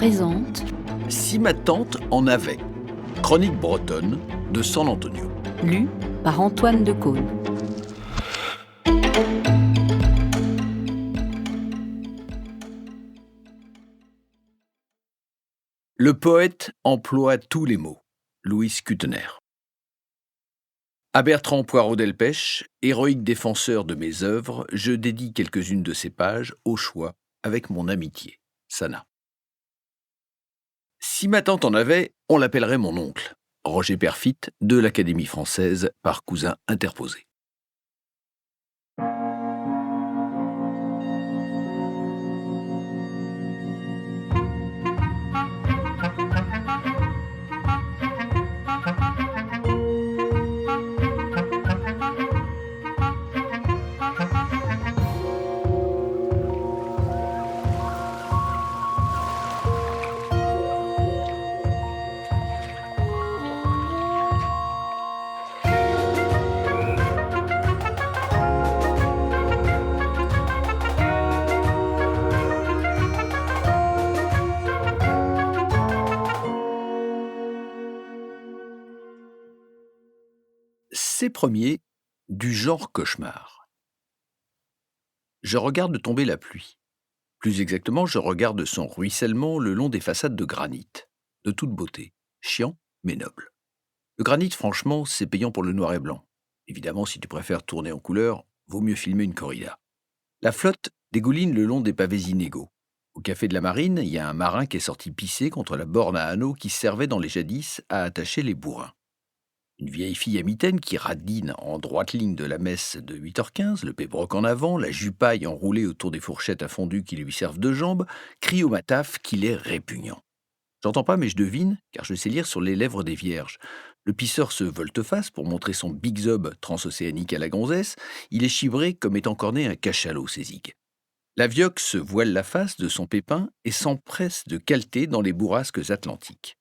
présente Si ma tante en avait. Chronique bretonne de San Antonio. lu par Antoine de Caunes. Le poète emploie tous les mots. Louis Kutener. À Bertrand Poirot Delpech, héroïque défenseur de mes œuvres, je dédie quelques-unes de ces pages au choix avec mon amitié. Sana. Si ma tante en avait, on l'appellerait mon oncle. Roger Perfit, de l'Académie française, par cousin interposé. Ces premiers, du genre cauchemar. Je regarde tomber la pluie. Plus exactement, je regarde son ruissellement le long des façades de granit. De toute beauté. Chiant, mais noble. Le granit, franchement, c'est payant pour le noir et blanc. Évidemment, si tu préfères tourner en couleur, vaut mieux filmer une corrida. La flotte dégouline le long des pavés inégaux. Au café de la Marine, il y a un marin qui est sorti pisser contre la borne à anneaux qui servait dans les jadis à attacher les bourrins. Une vieille fille à mitaine qui radine en droite ligne de la messe de 8h15, le pébroc en avant, la jupaille enroulée autour des fourchettes à fondu qui lui servent de jambes, crie au mataf qu'il est répugnant. J'entends pas, mais je devine, car je sais lire sur les lèvres des vierges. Le pisseur se volte-face pour montrer son big zob transocéanique à la gonzesse. Il est chibré comme étant corné un cachalot, ses zigues. La vioque se voile la face de son pépin et s'empresse de caleter dans les bourrasques atlantiques.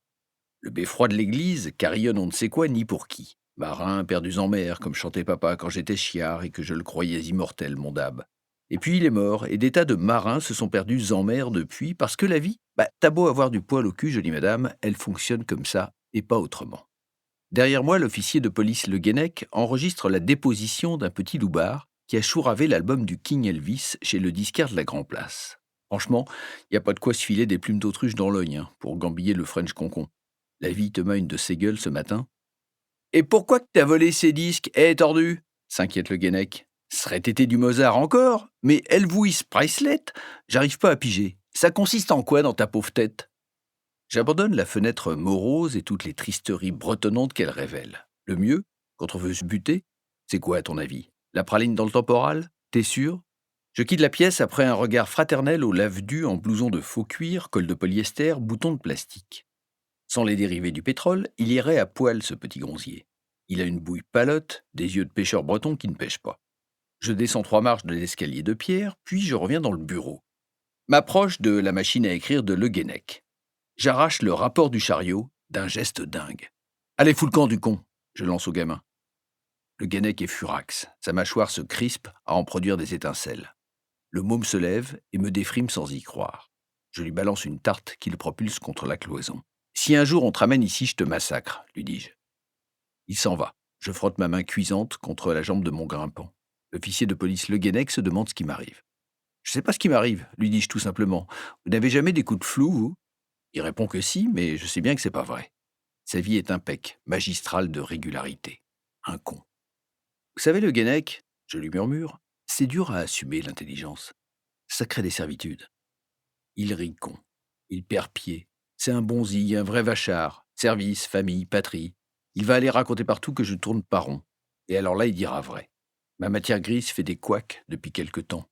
Le beffroi de l'église carillonne on ne sait quoi ni pour qui. Marin perdus en mer, comme chantait papa quand j'étais chiard et que je le croyais immortel, mon dab. Et puis il est mort, et des tas de marins se sont perdus en mer depuis, parce que la vie, t'as beau avoir du poil au cul, jolie madame, elle fonctionne comme ça, et pas autrement. Derrière moi, l'officier de police Le Guenec enregistre la déposition d'un petit loupard qui a chouravé l'album du King Elvis chez le disquaire de la Grand Place. Franchement, il n'y a pas de quoi se filer des plumes d'autruche dans l'ogne pour gambiller le French concon. La vie te met une de ses gueules ce matin. « Et pourquoi que t'as volé ces disques, tordu ?» s'inquiète le Guenec. « Serait été du Mozart encore, mais Elvis Presley, j'arrive pas à piger. Ça consiste en quoi dans ta pauvre tête ?» J'abandonne la fenêtre morose et toutes les tristeries bretonnantes qu'elle révèle. Le mieux, quand on veut se buter, c'est quoi à ton avis? La praline dans le temporal? T'es sûr? Je quitte la pièce après un regard fraternel au lave-du en blouson de faux cuir, col de polyester, bouton de plastique. Sans les dérivés du pétrole, il irait à poil, ce petit gonzier. Il a une bouille palote, des yeux de pêcheur breton qui ne pêche pas. Je descends 3 marches de l'escalier de pierre, puis je reviens dans le bureau. M'approche de la machine à écrire de Le Guenec. J'arrache le rapport du chariot d'un geste dingue. « Allez, fous le camp du con !» je lance au gamin. Le Guenec est furax. Sa mâchoire se crispe à en produire des étincelles. Le môme se lève et me défrime sans y croire. Je lui balance une tarte qui le propulse contre la cloison. « Si un jour on te ramène ici, je te massacre, » lui dis-je. Il s'en va. Je frotte ma main cuisante contre la jambe de mon grimpant. L'officier de police Le Guenec se demande ce qui m'arrive. « Je sais pas ce qui m'arrive, » lui dis-je tout simplement. « Vous n'avez jamais des coups de flou, vous ?» Il répond que si, mais je sais bien que c'est pas vrai. Sa vie est impec, magistrale de régularité. Un con. Vous savez, Le Guenec, je lui murmure, c'est dur à assumer l'intelligence. Ça crée des servitudes. Il rit con. Il perd pied. C'est un bonzi, un vrai vachard. Service, famille, patrie. Il va aller raconter partout que je tourne pas rond. Et alors là, il dira vrai. Ma matière grise fait des couacs depuis quelque temps.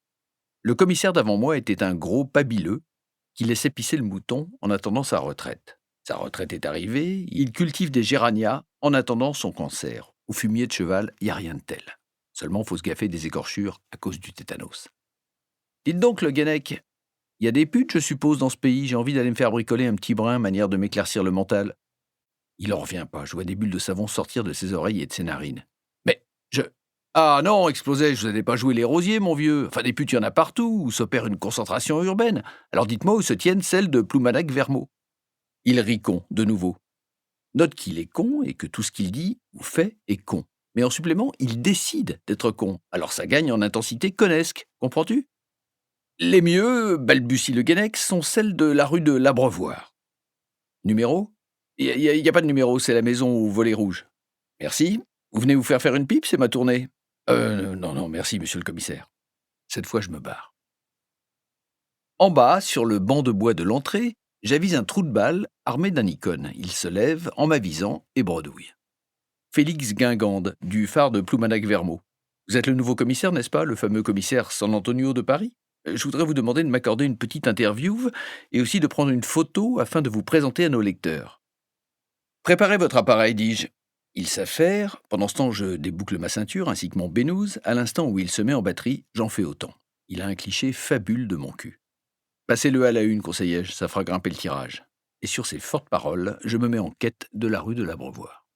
Le commissaire d'avant moi était un gros pabileux qui laissait pisser le mouton en attendant sa retraite. Sa retraite est arrivée, il cultive des géranias en attendant son cancer. Au fumier de cheval, il n'y a rien de tel. Seulement, faut se gaffer des écorchures à cause du tétanos. Dites donc, Le Guenec, il y a des putes, je suppose, dans ce pays. J'ai envie d'aller me faire bricoler un petit brin, manière de m'éclaircir le mental. Il en revient pas. Je vois des bulles de savon sortir de ses oreilles et de ses narines. Mais Ah non, explosai-je, vous n'allez pas jouer les rosiers, mon vieux. Enfin, des putes, il y en a partout, où s'opère une concentration urbaine. Alors dites-moi où se tiennent celles de Ploumanac-Vermont. Il rit con, de nouveau. Note qu'il est con et que tout ce qu'il dit ou fait est con. Mais en supplément, il décide d'être con. Alors ça gagne en intensité connesque, comprends-tu? Les mieux, balbutie le Guénec, sont celles de la rue de l'Abreuvoir. Numéro? Il y a pas de numéro, c'est la maison au volet rouge. Merci. Vous venez vous faire une pipe, c'est ma tournée. Non, non, merci, monsieur le commissaire. Cette fois, je me barre. En bas, sur le banc de bois de l'entrée, j'avise un trou de balle armé d'un icône. Il se lève en m'avisant et bredouille. Félix Guingande, du phare de Ploumanac-Vermont. Vous êtes le nouveau commissaire, n'est-ce pas, le fameux commissaire San Antonio de Paris? Je voudrais vous demander de m'accorder une petite interview et aussi de prendre une photo afin de vous présenter à nos lecteurs. Préparez votre appareil, dis-je. Il s'affaire. Pendant ce temps, je déboucle ma ceinture ainsi que mon bénouze. À l'instant où il se met en batterie, j'en fais autant. Il a un cliché fabule de mon cul. Passez-le à la une, conseillais-je, ça fera grimper le tirage. Et sur ces fortes paroles, je me mets en quête de la rue de l'Abreuvoir.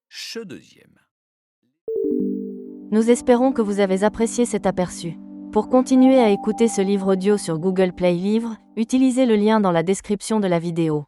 Che deuxième. Nous espérons que vous avez apprécié cet aperçu. Pour continuer à écouter ce livre audio sur Google Play Livres, utilisez le lien dans la description de la vidéo.